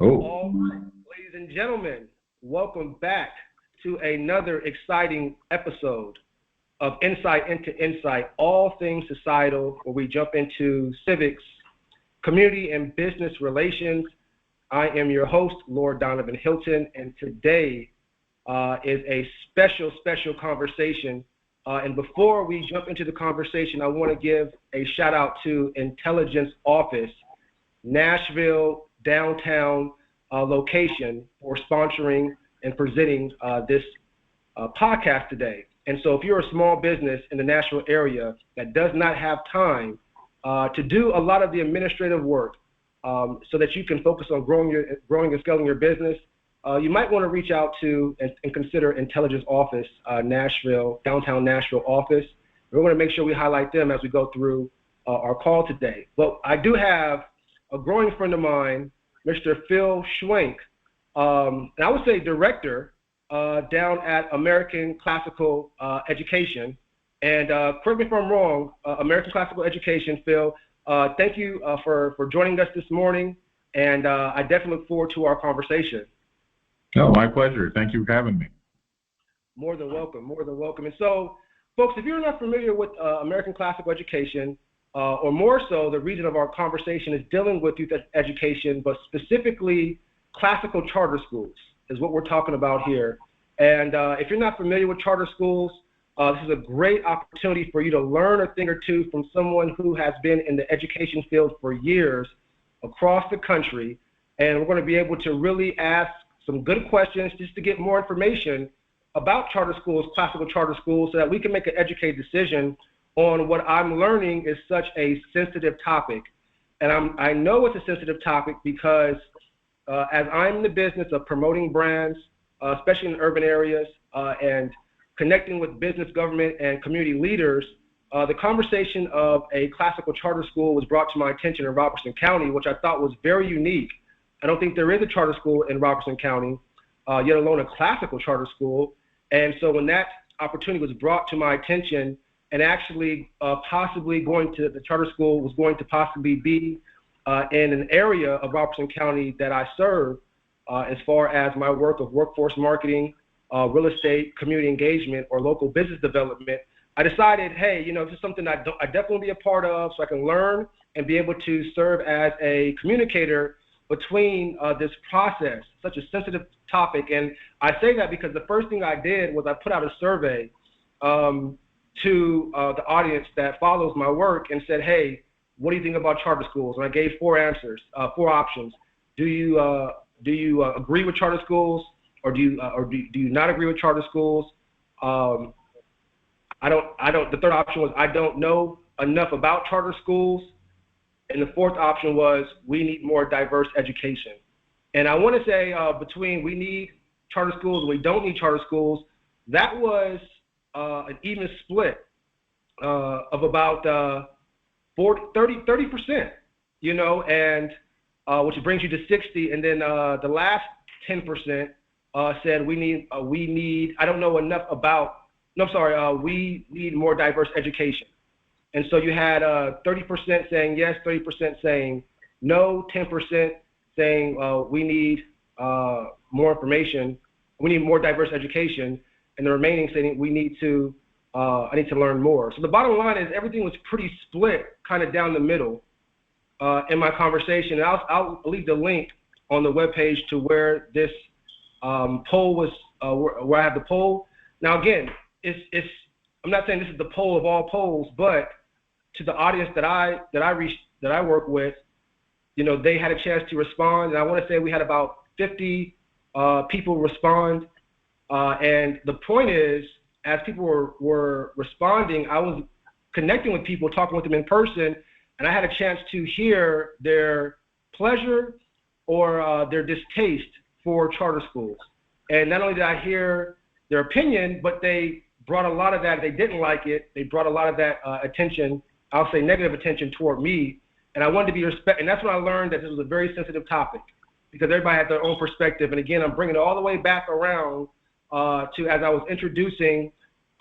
All right, ladies and gentlemen, welcome back to another exciting episode of Insight into Insight, all things societal, where we jump into civics, community, and business relations. I am your host, Lord Danavan Hylton, and today is a special conversation. And before we jump into the conversation, I want to give a shout out to Intelligence Office, Nashville, downtown location for sponsoring and presenting this podcast today. And so if you're a small business in the Nashville area that does not have time to do a lot of the administrative work so that you can focus on growing and scaling your business, you might want to reach out to and consider Intelligence Office, Nashville, downtown Nashville office. We're going to make sure we highlight them as we go through our call today. But I do have a growing friend of mine, Mr. Phil Schwenk, and I would say director down at American Classical Education. And correct me if I'm wrong, American Classical Education, Phil, thank you for joining us this morning, and I definitely look forward to our conversation. Oh, my pleasure. Thank you for having me. More than welcome, more than welcome. And so, folks, if you're not familiar with American Classical Education, or more so, the reason of our conversation is dealing with youth education, but specifically classical charter schools is what we're talking about here. And if you're not familiar with charter schools, this is a great opportunity for you to learn a thing or two from someone who has been in the education field for years across the country. And we're going to be able to really ask some good questions just to get more information about charter schools, classical charter schools, so that we can make an educated decision on what I'm learning is such a sensitive topic. And I know it's a sensitive topic because as I'm in the business of promoting brands, especially in urban areas, and connecting with business, government, and community leaders, the conversation of a classical charter school was brought to my attention in Robertson County, which I thought was very unique. I don't think there is a charter school in Robertson County, yet alone a classical charter school. And so when that opportunity was brought to my attention, and actually possibly going to the charter school was going to possibly be in an area of Robertson County that I serve, as far as my work of workforce marketing, real estate, community engagement, or local business development, I decided, hey, this is something I definitely be a part of, so I can learn and be able to serve as a communicator between this process, such a sensitive topic. And I say that because the first thing I did was I put out a survey to the audience that follows my work and said, hey, what do you think about charter schools? And I gave four answers, four options. Do you agree with charter schools, or do you not agree with charter schools? The third option was I don't know enough about charter schools. And the fourth option was we need more diverse education. And I want to say between we need charter schools and we don't need charter schools, that was an even split of about 30%, and which brings you to 60. And then the last 10% said we need more diverse education. And so you had 30% saying yes, 30% saying no, 10% saying we need more information, we need more diverse education, and the remaining saying I need to learn more. So the bottom line is everything was pretty split, kind of down the middle in my conversation. And I'll leave the link on the webpage to where this poll was, where I have the poll. Now again, I'm not saying this is the poll of all polls, but to the audience that I work with, they had a chance to respond, and I want to say we had about 50 people respond. And the point is, as people were responding, I was connecting with people, talking with them in person, and I had a chance to hear their pleasure or their distaste for charter schools. And not only did I hear their opinion, but they brought a lot of that. They didn't like it. They brought a lot of that attention, I'll say negative attention toward me. And I wanted to be respectful. And that's when I learned that this was a very sensitive topic because everybody had their own perspective. And again, I'm bringing it all the way back around to as I was introducing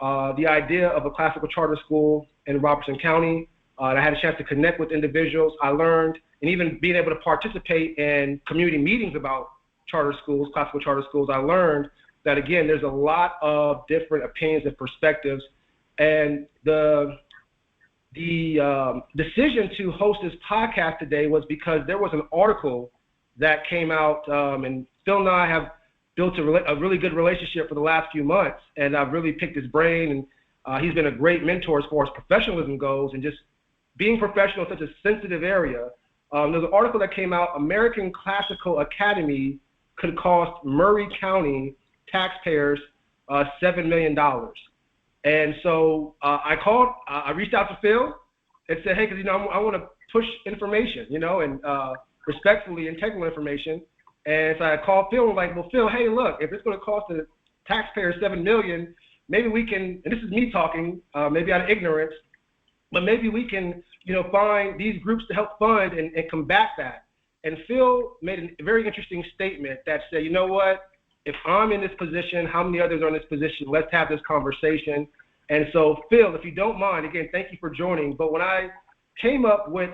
the idea of a classical charter school in Robertson County, And I had a chance to connect with individuals. I learned, and even being able to participate in community meetings about charter schools, classical charter schools, I learned that, again, there's a lot of different opinions and perspectives. And the decision to host this podcast today was because there was an article that came out, and Phil and I have built a really good relationship for the last few months, and I've really picked his brain, and he's been a great mentor as far as professionalism goes, and just being professional in such a sensitive area. There's an article that came out, American Classical Academy could cost Murray County taxpayers $7 million. And so I reached out to Phil and said, hey, because, I want to push information, and respectfully and technical information. And so I called Phil and like, well, Phil, hey, look, if it's going to cost the taxpayers $7 million, maybe we can, and this is me talking, maybe out of ignorance, but maybe we can, find these groups to help fund and combat that. And Phil made a very interesting statement that said, you know what, if I'm in this position, how many others are in this position? Let's have this conversation. And so, Phil, if you don't mind, again, thank you for joining. But when I came up with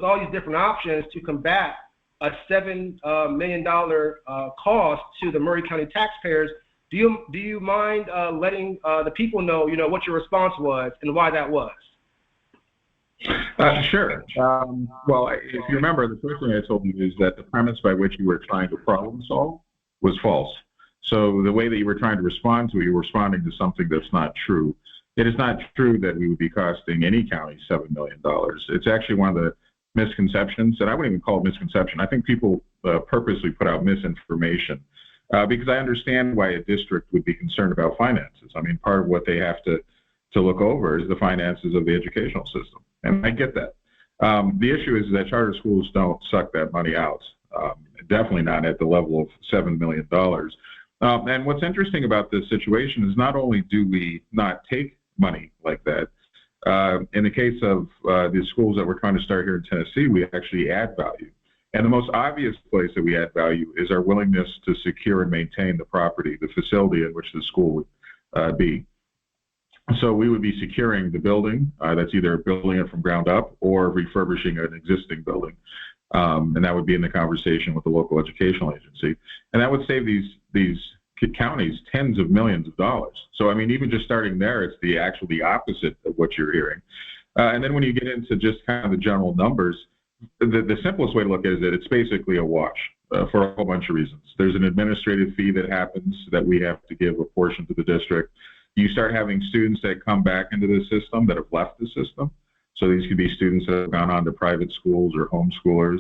all these different options to combat a $7 million cost to the Murray County taxpayers, do you mind letting the people know, what your response was and why that was? Sure. Well, if you remember, the first thing I told you is that the premise by which you were trying to problem solve was false. So the way that you were trying to respond to it, you were responding to something that's not true. It is not true that we would be costing any county $7 million. It's actually one of the misconceptions, and I wouldn't even call it misconception. I think people purposely put out misinformation because I understand why a district would be concerned about finances. I mean, part of what they have to look over is the finances of the educational system, and I get that. The issue is that charter schools don't suck that money out, definitely not at the level of $7 million. And what's interesting about this situation is not only do we not take money like that, in the case of the schools that we're trying to start here in Tennessee, we actually add value. And the most obvious place that we add value is our willingness to secure and maintain the property, the facility in which the school would be. So we would be securing the building, that's either building it from ground up or refurbishing an existing building. And that would be in the conversation with the local educational agency. And that would save these counties tens of millions of dollars. So, I mean, even just starting there, it's the opposite of what you're hearing. And then when you get into just kind of the general numbers, the simplest way to look at it is that it's basically a wash for a whole bunch of reasons. There's an administrative fee that happens that we have to give a portion to the district. You start having students that come back into the system that have left the system. So these could be students that have gone on to private schools or homeschoolers.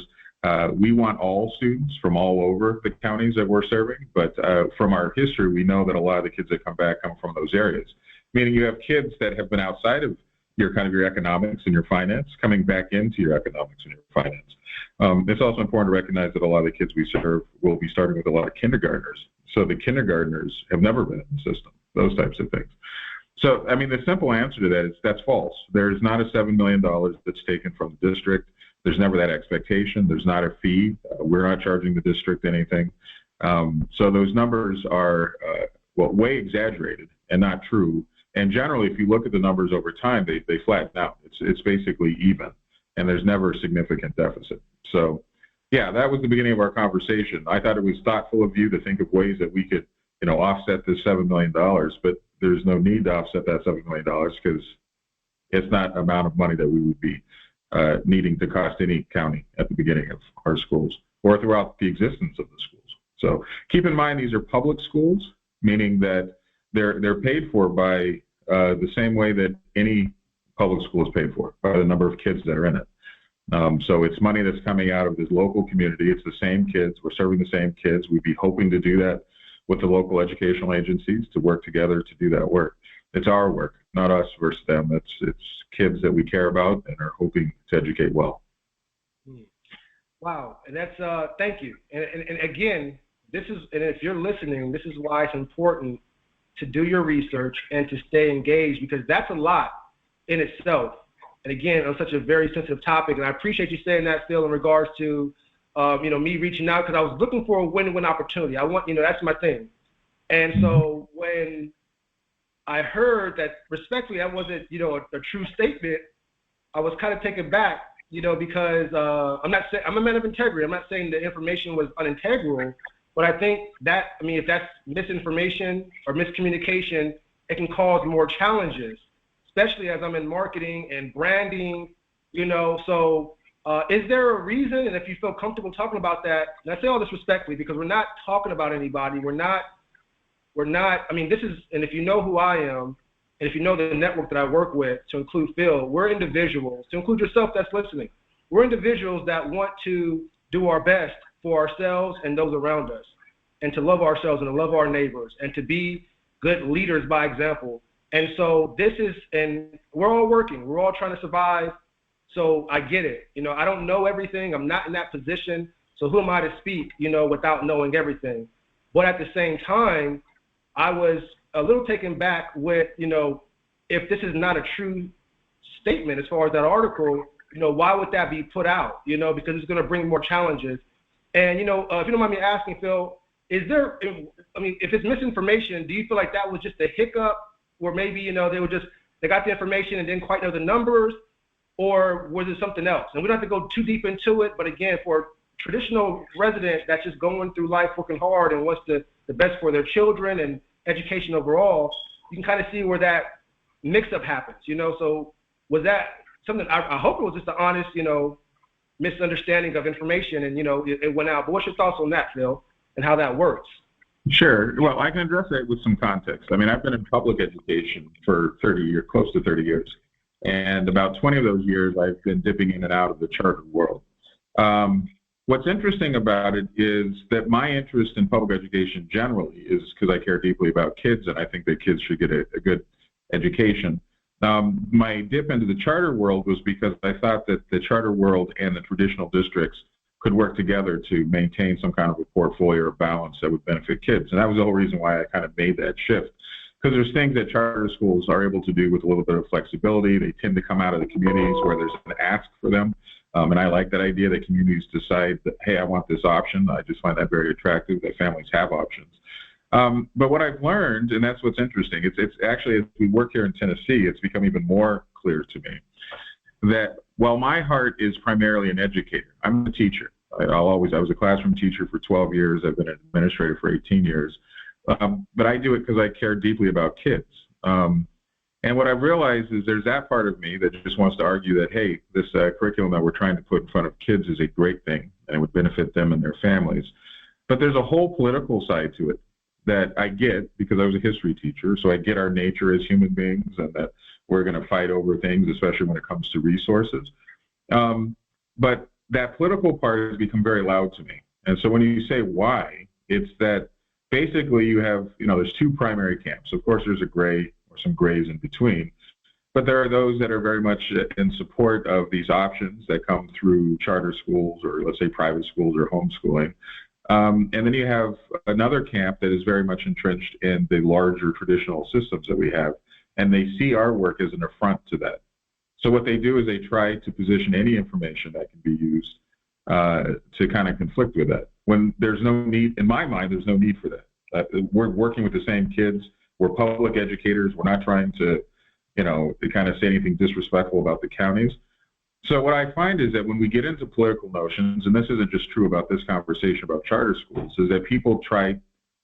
We want all students from all over the counties that we're serving, but from our history, we know that a lot of the kids that come back come from those areas. Meaning you have kids that have been outside of your economics and your finance coming back into your economics and your finance. It's also important to recognize that a lot of the kids we serve will be starting with a lot of kindergartners. So the kindergartners have never been in the system, those types of things. So, I mean, the simple answer to that is that's false. There's not a $7 million that's taken from the district. There's never that expectation. There's not a fee. We're not charging the district anything. So those numbers are way exaggerated and not true. And generally, if you look at the numbers over time, they flatten out. It's basically even, and there's never a significant deficit. So, yeah, that was the beginning of our conversation. I thought it was thoughtful of you to think of ways that we could, offset this $7 million, but there's no need to offset that $7 million because it's not an amount of money that we would be needing to cost any county at the beginning of our schools or throughout the existence of the schools. So keep in mind these are public schools, meaning that they're paid for by the same way that any public school is paid for, by the number of kids that are in it. So it's money that's coming out of this local community. It's the same kids. We're serving the same kids. We'd be hoping to do that with the local educational agencies to work together to do that work. It's our work, not us versus them. It's kids that we care about and are hoping to educate well. Wow, and that's thank you. And again, and if you're listening, this is why it's important to do your research and to stay engaged, because that's a lot in itself. And again, on such a very sensitive topic, and I appreciate you saying that, Phil, in regards to me reaching out, because I was looking for a win-win opportunity. I want, that's my thing. And so when I heard that, respectfully, that wasn't, a true statement, I was kind of taken back, because I'm not saying I'm a man of integrity. I'm not saying the information was unintegral, but I think that, if that's misinformation or miscommunication, it can cause more challenges, especially as I'm in marketing and branding, So is there a reason, and if you feel comfortable talking about that, and I say all this respectfully because we're not talking about anybody. We're not, this is, and if you know who I am, and if you know the network that I work with, to include Phil, we're individuals, to include yourself that's listening. We're individuals that want to do our best for ourselves and those around us, and to love ourselves and to love our neighbors and to be good leaders by example. And so and we're all working. We're all trying to survive. So I get it. I don't know everything. I'm not in that position. So who am I to speak, without knowing everything? But at the same time, I was a little taken back with, if this is not a true statement as far as that article, why would that be put out? Because it's going to bring more challenges. And, if you don't mind me asking, Phil, is there, if it's misinformation, do you feel like that was just a hiccup where maybe, they got the information and didn't quite know the numbers, or was it something else? And we don't have to go too deep into it, but again, for a traditional resident that's just going through life working hard and wants the best for their children and education overall, you can kind of see where that mix-up happens, So was that something, I hope it was just an honest, misunderstanding of information and, it went out. But what's your thoughts on that, Phil, and how that works? Sure. Well, I can address that with some context. I've been in public education for 30 years, close to 30 years. And about 20 of those years, I've been dipping in and out of the charter world. What's interesting about it is that my interest in public education generally is because I care deeply about kids, and I think that kids should get a good education. My dip into the charter world was because I thought that the charter world and the traditional districts could work together to maintain some kind of a portfolio or balance that would benefit kids. And that was the whole reason why I kind of made that shift. Because there's things that charter schools are able to do with a little bit of flexibility. They tend to come out of the communities where there's an ask for them. And I like that idea that communities decide that, hey, I want this option. I just find that very attractive, that families have options. But what I've learned, and that's what's interesting, it's actually, as we work here in Tennessee, it's become even more clear to me that while my heart is primarily an educator, I'm a teacher. I was a classroom teacher for 12 years. I've been an administrator for 18 years. But I do it because I care deeply about kids. And what I've realized is there's that part of me that just wants to argue that, hey, this curriculum that we're trying to put in front of kids is a great thing, and it would benefit them and their families. But there's a whole political side to it that I get because I was a history teacher, so I get our nature as human beings and that we're going to fight over things, especially when it comes to resources. But that political part has become very loud to me. And so when you say why, it's that basically you have, there's two primary camps. Of course, there's a gray or some grays in between, but there are those that are very much in support of these options that come through charter schools or let's say private schools or homeschooling. And then you have another camp that is very much entrenched in the larger traditional systems that we have, and they see our work as an affront to that. So what they do is they try to position any information that can be used to kind of conflict with that. When there's no need, in my mind, there's no need for that. We're working with the same kids. We're public educators. We're not trying to, to kind of say anything disrespectful about the counties. So what I find is that when we get into political notions, and this isn't just true about this conversation about charter schools, is that people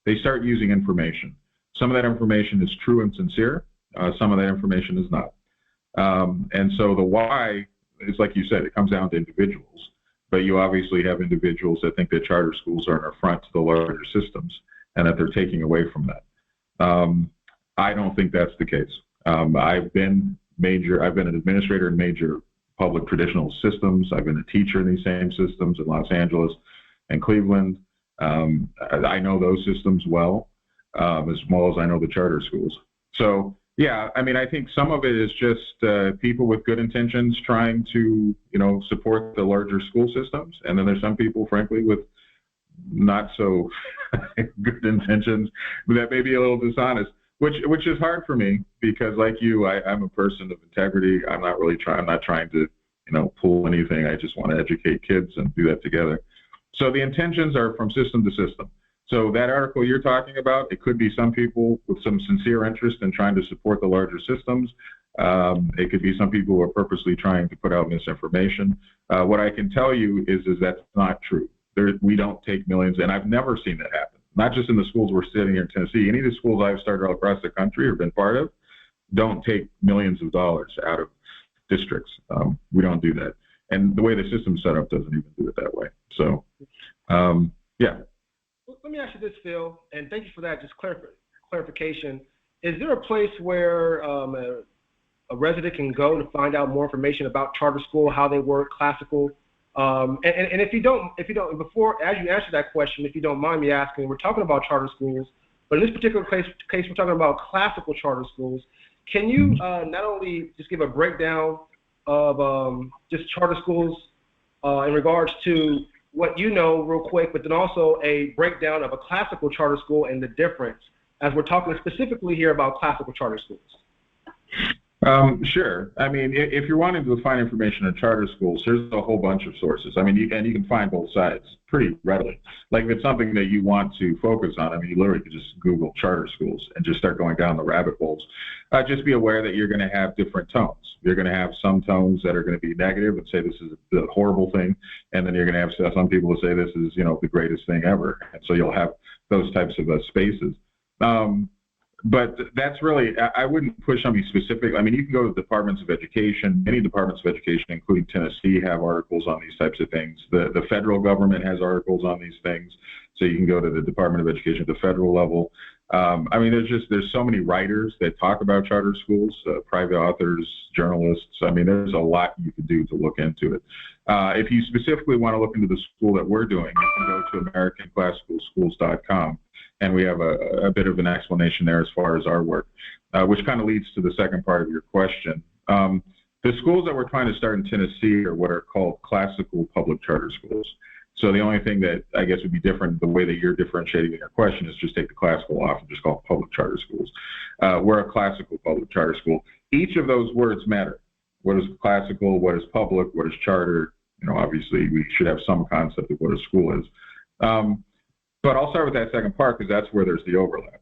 they start using information. Some of that information is true and sincere. Some of that information is not. And so the why is, like you said, it comes down to individuals. But you obviously have individuals that think that charter schools are an affront to the larger systems and that they're taking away from that. I don't think that's the case. I've been an administrator in major public traditional systems. I've been a teacher in these same systems in Los Angeles and Cleveland. I know those systems as well as I know the charter schools. So yeah, I think some of it is just people with good intentions trying to, support the larger school systems. And then there's some people, frankly, with not so good intentions that may be a little dishonest, which is hard for me because, like you, I'm a person of integrity. I'm not trying to, pull anything. I just want to educate kids and do that together. So the intentions are from system to system. So that article you're talking about, it could be some people with some sincere interest in trying to support the larger systems. It could be some people who are purposely trying to put out misinformation. What I can tell you is that's not true. We don't take millions, and I've never seen that happen. Not just in the schools we're sitting here in Tennessee. Any of the schools I've started all across the country or been part of don't take millions of dollars out of districts. We don't do that. And the way the system's set up doesn't even do it that way. So, yeah. Let me ask you this, Phil, and thank you for that, just clarification. Is there a place where a resident can go to find out more information about charter school, how they work, classical? And if you don't, before, as you answer that question, if you don't mind me asking, we're talking about charter schools, but in this particular case we're talking about classical charter schools. Can you not only just give a breakdown of just charter schools in regards to what you know real quick, but then also a breakdown of a classical charter school and the difference, as we're talking specifically here about classical charter schools? Sure. I mean, if you're wanting to find information on charter schools, there's a whole bunch of sources. I mean, you can find both sides pretty readily. Like if it's something that you want to focus on, I mean, you literally could just Google charter schools and just start going down the rabbit holes. Just be aware that you're going to have different tones. You're going to have some tones that are going to be negative and say this is the horrible thing, and then you're going to have some people who say this is, the greatest thing ever. And so you'll have those types of spaces. But that's really, I wouldn't push on me specifically. I mean, you can go to departments of education. Many departments of education, including Tennessee, have articles on these types of things. The federal government has articles on these things. So you can go to the Department of Education at the federal level. I mean, there's so many writers that talk about charter schools, private authors, journalists. I mean, there's a lot you can do to look into it. If you specifically want to look into the school that we're doing, you can go to AmericanClassicalSchools.com. And we have a bit of an explanation there as far as our work, which kind of leads to the second part of your question. The schools that we're trying to start in Tennessee are what are called classical public charter schools. So the only thing that I guess would be different, the way that you're differentiating in your question, is just take the classical off and just call it public charter schools. We're a classical public charter school. Each of those words matter. What is classical? What is public? What is charter? Obviously we should have some concept of what a school is. But I'll start with that second part because that's where there's the overlap.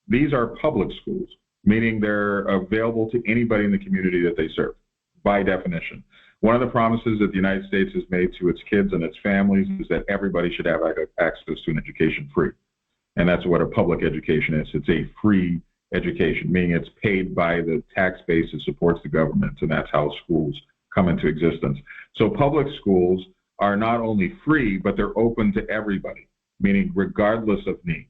These are public schools, meaning they're available to anybody in the community that they serve, by definition. One of the promises that the United States has made to its kids and its families is that everybody should have access to an education free. And that's what a public education is. It's a free education, meaning it's paid by the tax base that supports the government, and that's how schools come into existence. So public schools are not only free, but they're open to everybody, meaning regardless of need.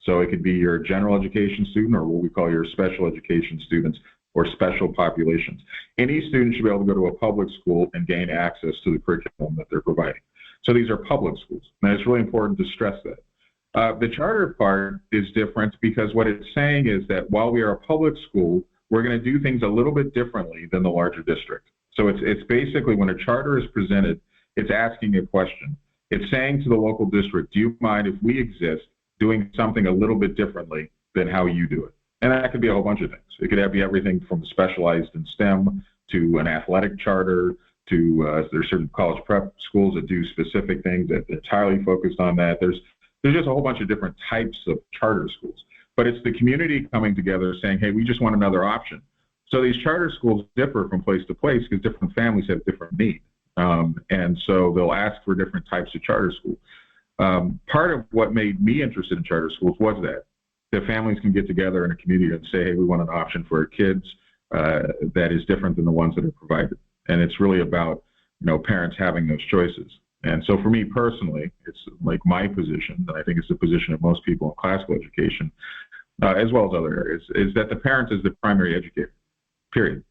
So it could be your general education student or what we call your special education students or special populations. Any student should be able to go to a public school and gain access to the curriculum that they're providing. So these are public schools, and it's really important to stress that. The charter part is different because what it's saying is that while we are a public school, we're going to do things a little bit differently than the larger district. So it's basically when a charter is presented, it's asking a question. It's saying to the local district, do you mind if we exist doing something a little bit differently than how you do it? And that could be a whole bunch of things. It could be everything from specialized in STEM to an athletic charter to there's certain college prep schools that do specific things that are entirely focused on that. There's just a whole bunch of different types of charter schools. But it's the community coming together saying, hey, we just want another option. So these charter schools differ from place to place because different families have different needs. And so they'll ask for different types of charter school. Part of what made me interested in charter schools was that families can get together in a community and say, hey, we want an option for our kids that is different than the ones that are provided. And it's really about, parents having those choices. And so for me personally, it's like my position, and I think it's the position of most people in classical education, as well as other areas, is that the parent is the primary educator, period.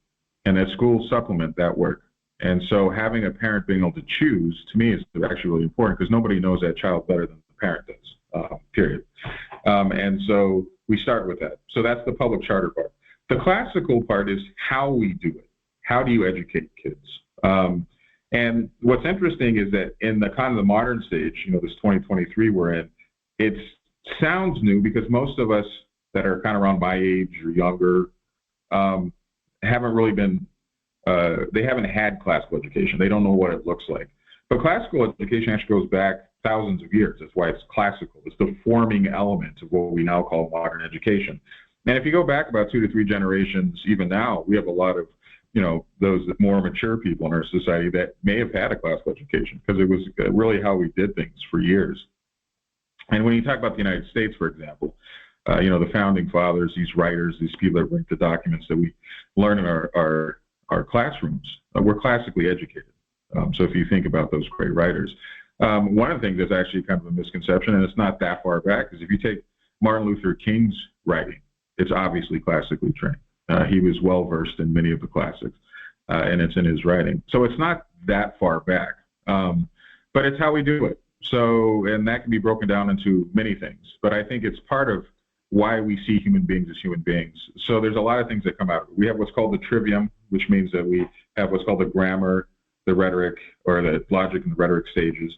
And that schools supplement that work. And so having a parent being able to choose, to me, is actually really important because nobody knows that child better than the parent does, period. And so we start with that. So that's the public charter part. The classical part is how we do it. How do you educate kids? And what's interesting is that in the kind of the modern stage, this 2023 we're in, it sounds new because most of us that are kind of around my age or younger haven't really been they haven't had classical education. They don't know what it looks like. But classical education actually goes back thousands of years. That's why it's classical. It's the forming element of what we now call modern education. And if you go back about 2 to 3 generations, even now, we have a lot of, those more mature people in our society that may have had a classical education because it was really how we did things for years. And when you talk about the United States, for example, the founding fathers, these writers, these people that write the documents that we learn in our classrooms, were classically educated. So if you think about those great writers, one of the things that's actually kind of a misconception, and it's not that far back, is if you take Martin Luther King's writing, it's obviously classically trained. He was well versed in many of the classics, and it's in his writing. So it's not that far back, but it's how we do it. So, and that can be broken down into many things, but I think it's part of why we see human beings as human beings. So there's a lot of things that come out of it. We have what's called the trivium, which means that we have what's called the grammar, the rhetoric, or the logic and the rhetoric stages,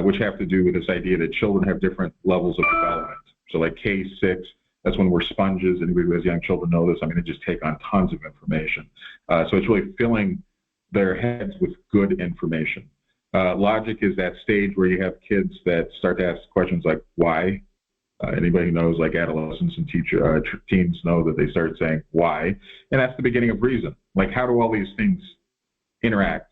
which have to do with this idea that children have different levels of development. So like K6, that's when we're sponges. Anybody who has young children know this. I mean, they just take on tons of information. So it's really filling their heads with good information. Logic is that stage where you have kids that start to ask questions like why. Anybody who knows, like adolescents and teens know that they start saying why, and that's the beginning of reason. Like, how do all these things interact?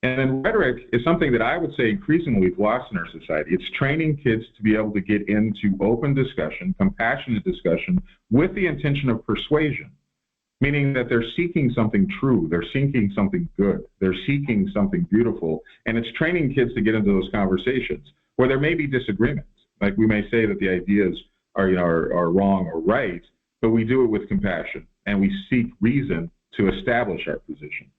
And then rhetoric is something that I would say increasingly we've lost in our society. It's training kids to be able to get into open discussion, compassionate discussion, with the intention of persuasion, meaning that they're seeking something true, they're seeking something good, they're seeking something beautiful, and it's training kids to get into those conversations where there may be disagreements. Like we may say that the ideas are wrong or right, but we do it with compassion and we seek reason to establish our position.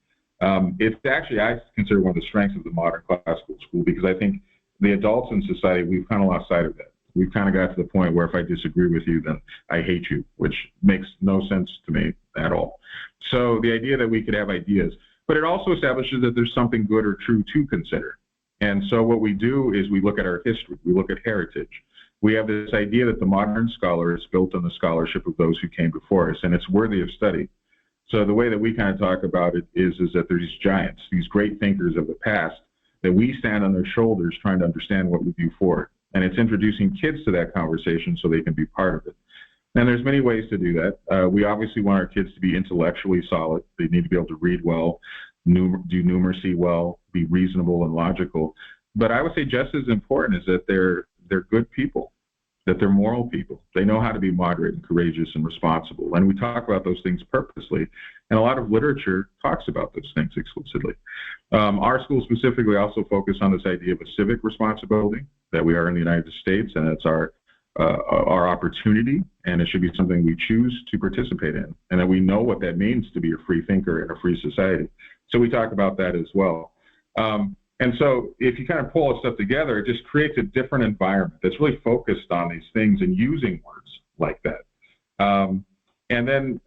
It's actually, I consider one of the strengths of the modern classical school, because I think the adults in society, we've kind of lost sight of that. We've kind of got to the point where if I disagree with you, then I hate you, which makes no sense to me at all. So the idea that we could have ideas, but it also establishes that there's something good or true to consider. And so what we do is we look at our history, we look at heritage. We have this idea that the modern scholar is built on the scholarship of those who came before us, and it's worthy of study. So the way that we kind of talk about it is that there's these giants, these great thinkers of the past, that we stand on their shoulders trying to understand what we do forward. And it's introducing kids to that conversation so they can be part of it. And there's many ways to do that. We obviously want our kids to be intellectually solid. They need to be able to read well, do numeracy well, be reasonable and logical. But I would say just as important is that they're good people, that they're moral people. They know how to be moderate and courageous and responsible. And we talk about those things purposely. And a lot of literature talks about those things explicitly. Our school specifically also focus on this idea of a civic responsibility, that we are in the United States, and it's our opportunity, and it should be something we choose to participate in, and that we know what that means to be a free thinker in a free society. So we talk about that as well. And so if you kind of pull all stuff together, it just creates a different environment that's really focused on these things and using words like that. And then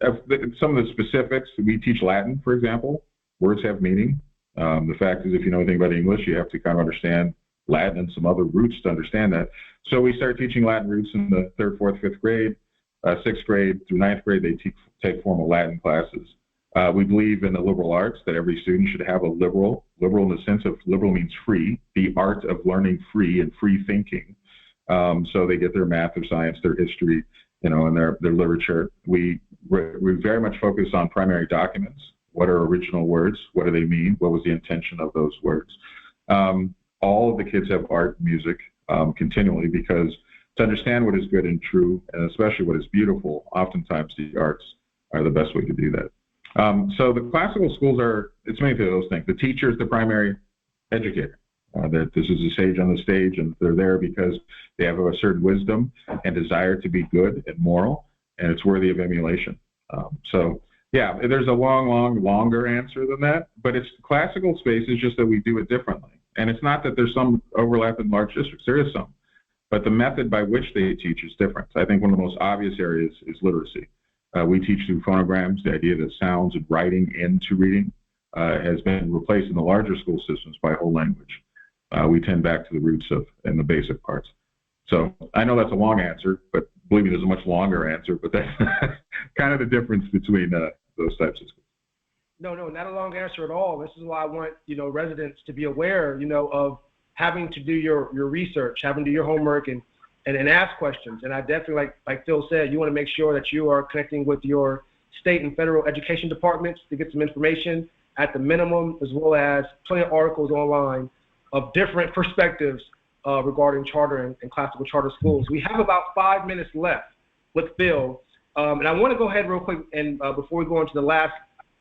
some of the specifics, we teach Latin, for example. Words have meaning. The fact is, if you know anything about English, you have to kind of understand Latin and some other roots to understand that. So we start teaching Latin roots in the 3rd, 4th, 5th grade. 6th grade through 9th grade, they take formal Latin classes. We believe in the liberal arts, that every student should have a liberal in the sense of liberal means free, the art of learning free and free thinking. So they get their math, their science, their history, and their literature. We very much focus on primary documents. What are original words? What do they mean? What was the intention of those words? All of the kids have art and music continually, because to understand what is good and true, and especially what is beautiful, oftentimes the arts are the best way to do that. So the classical schools it's many of those things. The teacher is the primary educator. That this is a sage on the stage, and they're there because they have a certain wisdom and desire to be good and moral, and it's worthy of emulation. So yeah, there's a longer answer than that, but it's classical space is just that we do it differently. And it's not that there's some overlap in large districts. There is some, but the method by which they teach is different. I think one of the most obvious areas is literacy. We teach through phonograms. The idea that sounds and writing into reading has been replaced in the larger school systems by whole language. We tend back to the roots and the basic parts. So I know that's a long answer, but believe me, there's a much longer answer, but that's kind of the difference between those types of schools. No, not a long answer at all. This is why I want, residents to be aware, of having to do your research, having to do your homework, and and ask questions. And I definitely, like Phil said, you want to make sure that you are connecting with your state and federal education departments to get some information at the minimum, as well as plenty of articles online of different perspectives regarding charter and classical charter schools. We have about 5 minutes left with Phil. And I want to go ahead real quick, and before we go into the last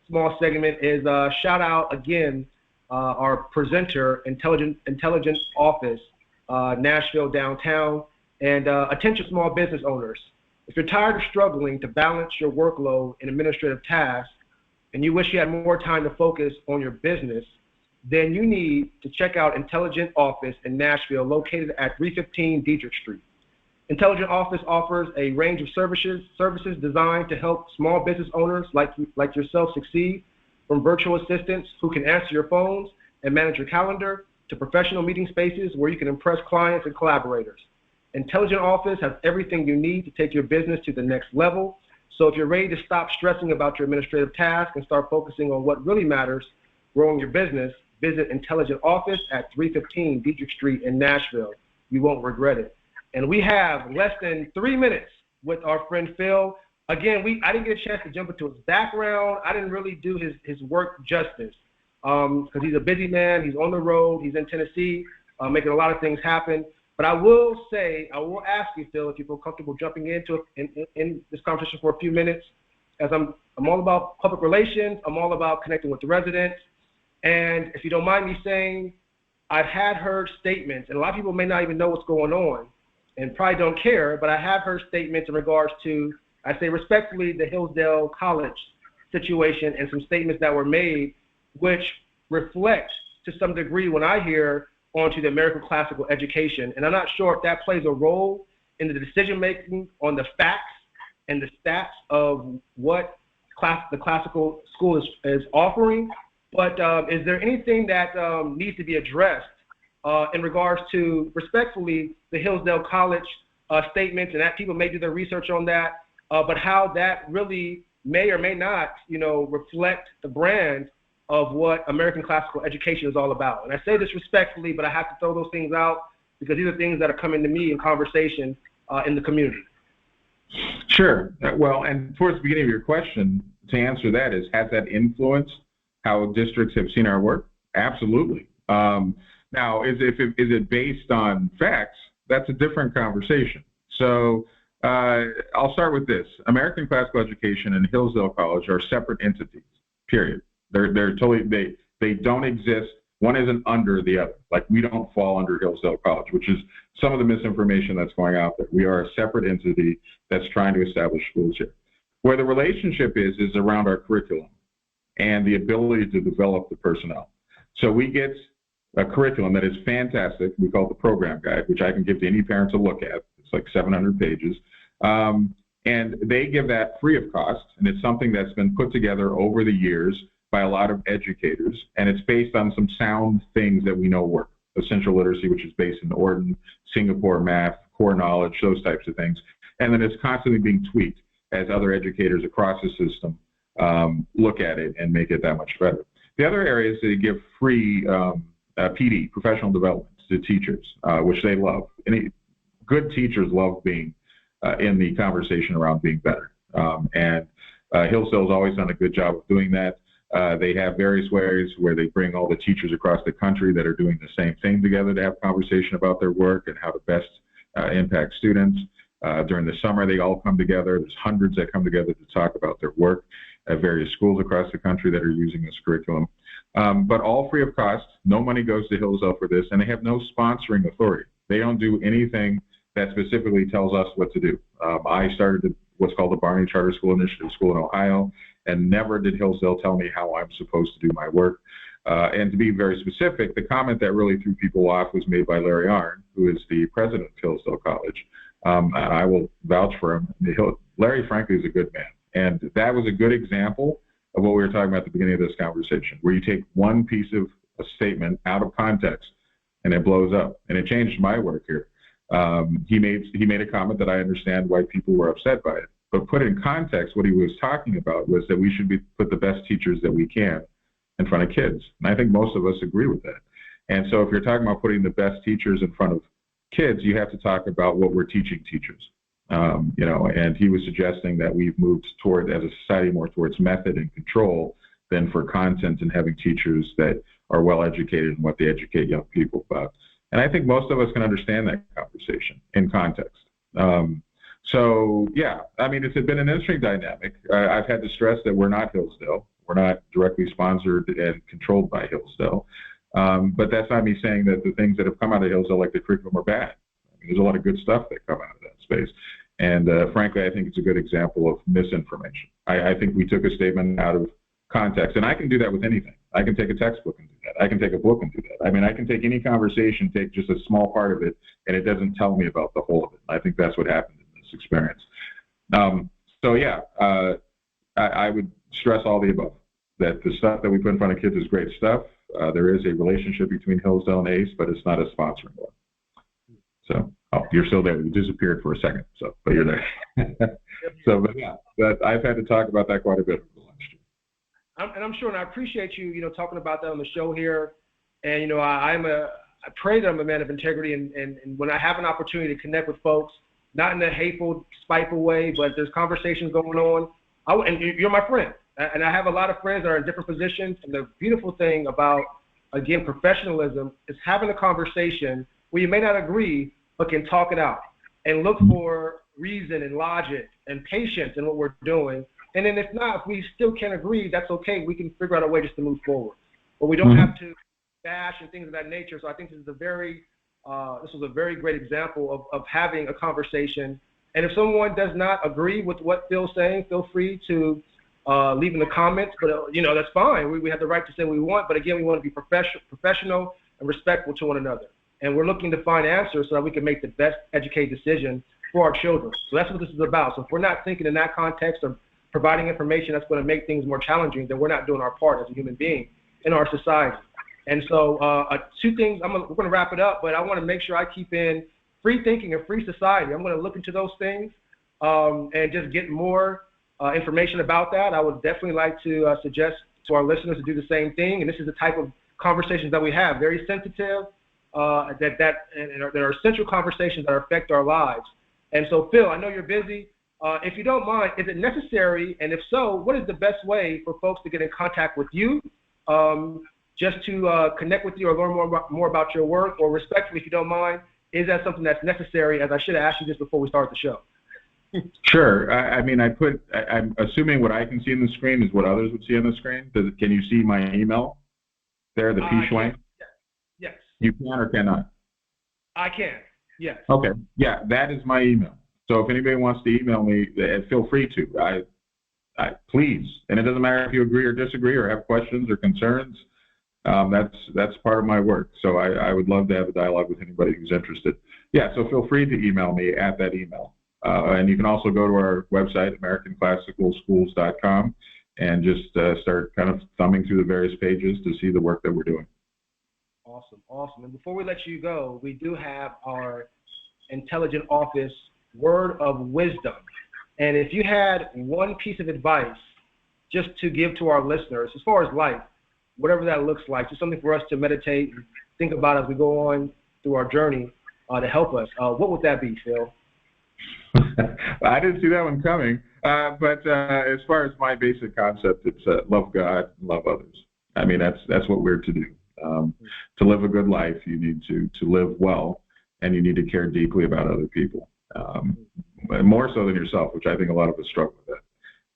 small segment, is shout out again our presenter, Intelligence Office, Nashville downtown, and attention small business owners. If you're tired of struggling to balance your workload and administrative tasks, and you wish you had more time to focus on your business, then you need to check out Intelligent Office in Nashville, located at 315 Deaderick Street. Intelligent Office offers a range of services designed to help small business owners like yourself succeed, from virtual assistants who can answer your phones and manage your calendar, to professional meeting spaces where you can impress clients and collaborators. Intelligent Office has everything you need to take your business to the next level. So if you're ready to stop stressing about your administrative tasks and start focusing on what really matters, growing your business, visit Intelligent Office at 315 Deaderick Street in Nashville. You won't regret it. And we have less than 3 minutes with our friend Phil. Again, I didn't get a chance to jump into his background. I didn't really do his work justice because he's a busy man. He's on the road. He's in Tennessee, making a lot of things happen. But I will ask you, Phil, if you feel comfortable jumping into in this conversation for a few minutes, as I'm all about public relations. I'm all about connecting with the residents. And if you don't mind me saying, I've heard statements, and a lot of people may not even know what's going on and probably don't care, but I have heard statements in regards to, I say respectfully, the Hillsdale College situation, and some statements that were made which reflect to some degree, when I hear, onto the American classical education. And I'm not sure if that plays a role in the decision-making on the facts and the stats of what the classical school is offering. But is there anything that needs to be addressed in regards to, respectfully, the Hillsdale College statements, and that people may do their research on that, but how that really may or may not, reflect the brand of what American classical education is all about? And I say this respectfully, but I have to throw those things out because these are things that are coming to me in conversation in the community. Sure. Well, and towards the beginning of your question, to answer that is, has that influenced how districts have seen our work? Absolutely. Now, is it based on facts? That's a different conversation. So I'll start with this. American Classical Education and Hillsdale College are separate entities, period. They're totally, they don't exist. One isn't under the other. Like, we don't fall under Hillsdale College, which is some of the misinformation that's going out there. We are a separate entity that's trying to establish schools here. Where the relationship is around our curriculum and the ability to develop the personnel. So we get a curriculum that is fantastic. We call it the program guide, which I can give to any parent to look at. It's like 700 pages. And they give that free of cost, and it's something that's been put together over the years by a lot of educators, and it's based on some sound things that we know work. Essential literacy, which is based in Orton, Singapore math, core knowledge, those types of things. And then it's constantly being tweaked as other educators across the system look at it and make it that much better. The other area is they give free PD, professional development, to teachers, which they love. Any good teachers love being in the conversation around being better. And Hillsdale's always done a good job of doing that. They have various ways where they bring all the teachers across the country that are doing the same thing together to have conversation about their work and how to best impact students. During the summer, they all come together. There's hundreds that come together to talk about their work at various schools across the country that are using this curriculum. But all free of cost. No money goes to Hillsdale for this, and they have no sponsoring authority. They don't do anything that specifically tells us what to do. I started what's called the Barney Charter School Initiative School in Ohio, and never did Hillsdale tell me how I'm supposed to do my work. And to be very specific, the comment that really threw people off was made by Larry Arnn, who is the president of Hillsdale College. And I will vouch for him. Larry, frankly, is a good man. And that was a good example of what we were talking about at the beginning of this conversation, where you take one piece of a statement out of context and it blows up. And it changed my work here. He made a comment that I understand why people were upset by it. But put in context, what he was talking about was that we should put the best teachers that we can in front of kids. And I think most of us agree with that. And so if you're talking about putting the best teachers in front of kids, you have to talk about what we're teaching teachers. And he was suggesting that we've moved toward, as a society, more towards method and control than for content and having teachers that are well educated in what they educate young people about. And I think most of us can understand that conversation in context. So yeah, I mean, it's been an interesting dynamic. I've had to stress that we're not Hillsdale. We're not directly sponsored and controlled by Hillsdale. But that's not me saying that the things that have come out of Hillsdale, like the curriculum, are bad. I mean, there's a lot of good stuff that come out of that space. And frankly, I think it's a good example of misinformation. I think we took a statement out of context, and I can do that with anything. I can take a textbook and do that. I can take a book and do that. I mean, I can take any conversation, take just a small part of it, and it doesn't tell me about the whole of it. I think that's what happened in this experience. So yeah, I would stress all the above, that the stuff that we put in front of kids is great stuff. There is a relationship between Hillsdale and ACE, but it's not a sponsoring one. So, you're still there. You disappeared for a second, but you're there. But yeah, I've had to talk about that quite a bit over the last year. I'm sure, and I appreciate you, talking about that on the show here. And I pray that I'm a man of integrity, and when I have an opportunity to connect with folks, not in a hateful, spiteful way, but there's conversations going on. And you're my friend, and I have a lot of friends that are in different positions. And the beautiful thing about, again, professionalism is having a conversation where you may not agree, but can talk it out and look for reason and logic and patience in what we're doing. And then if we still can't agree, that's okay. We can figure out a way just to move forward. But we don't have to bash and things of that nature. So I think this was a very great example of having a conversation. And if someone does not agree with what Phil's saying, feel free to leave in the comments. But, that's fine. We have the right to say what we want. But again, we want to be professional and respectful to one another. And we're looking to find answers so that we can make the best educated decision for our children. So that's what this is about. So if we're not thinking in that context or providing information that's going to make things more challenging, then we're not doing our part as a human being in our society. And so two things, we're going to wrap it up, but I want to make sure I keep in free thinking and free society. I'm going to look into those things and just get more information about that. I would definitely like to suggest to our listeners to do the same thing. And this is the type of conversations that we have, very sensitive, that are essential conversations that affect our lives. And so, Phil, I know you're busy. If you don't mind, is it necessary? And if so, what is the best way for folks to get in contact with you, just to connect with you or learn more about your work? Or respectfully, if you don't mind, is that something that's necessary, as I should have asked you this before we start the show? Sure. I'm assuming what I can see on the screen is what others would see on the screen. Can you see my email there, the P. Schwenk? Yes. You can or cannot? I can, yes. Okay. Yeah, that is my email. So if anybody wants to email me, feel free to. Please. And it doesn't matter if you agree or disagree or have questions or concerns. That's part of my work. So I would love to have a dialogue with anybody who's interested. Yeah, so feel free to email me at that email. And you can also go to our website, AmericanClassicalSchools.com, and just start kind of thumbing through the various pages to see the work that we're doing. Awesome. And before we let you go, we do have our Intelligent Office word of wisdom. And if you had one piece of advice just to give to our listeners as far as life, whatever that looks like, just something for us to meditate and think about as we go on through our journey to help us, what would that be, Phil? I didn't see that one coming. But as far as my basic concept, it's love God and love others. I mean, that's what we're to do. To live a good life, you need to live well, and you need to care deeply about other people, more so than yourself, which I think a lot of us struggle with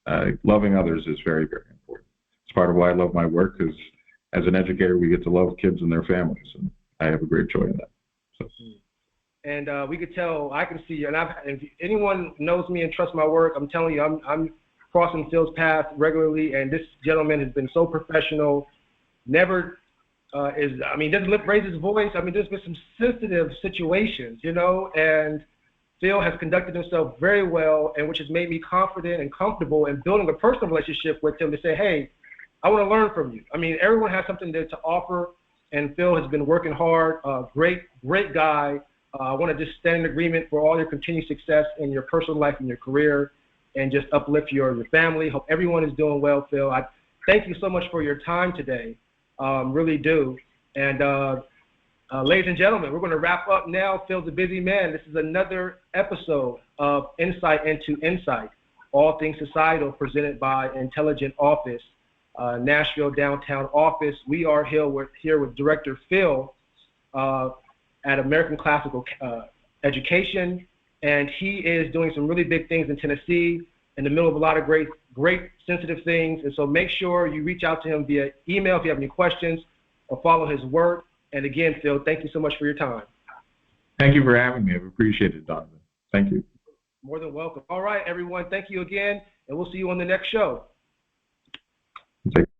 that. Loving others is very, very important. It's part of why I love my work, because as an educator, we get to love kids and their families, and I have a great joy in that. So. And we could tell, I can see you, and if anyone knows me and trusts my work, I'm telling you, I'm crossing Phil's path regularly, and this gentleman has been so professional, never doesn't raise his voice. I mean, there's been some sensitive situations, and Phil has conducted himself very well, and which has made me confident and comfortable in building a personal relationship with him to say, hey, I want to learn from you. I mean, everyone has something to offer, and Phil has been working hard, great guy. I want to just stand in agreement for all your continued success in your personal life and your career, and just uplift your family. Hope everyone is doing well, Phil. I thank you so much for your time today. Really do. And Ladies and gentlemen, we're going to wrap up now. Phil's a busy man. This is another episode of Insight into Insight, all things societal, presented by Intelligent Office, Nashville downtown office. We are here with Director Phil at American Classical Education, and he is doing some really big things in Tennessee, in the middle of a lot of great sensitive things. And so make sure you reach out to him via email if you have any questions, or follow his work. And again, Phil, thank you so much for your time. Thank you for having me. I've appreciated it, Donovan. Thank you. More than welcome. All right, everyone. Thank you again, and we'll see you on the next show. Thank you.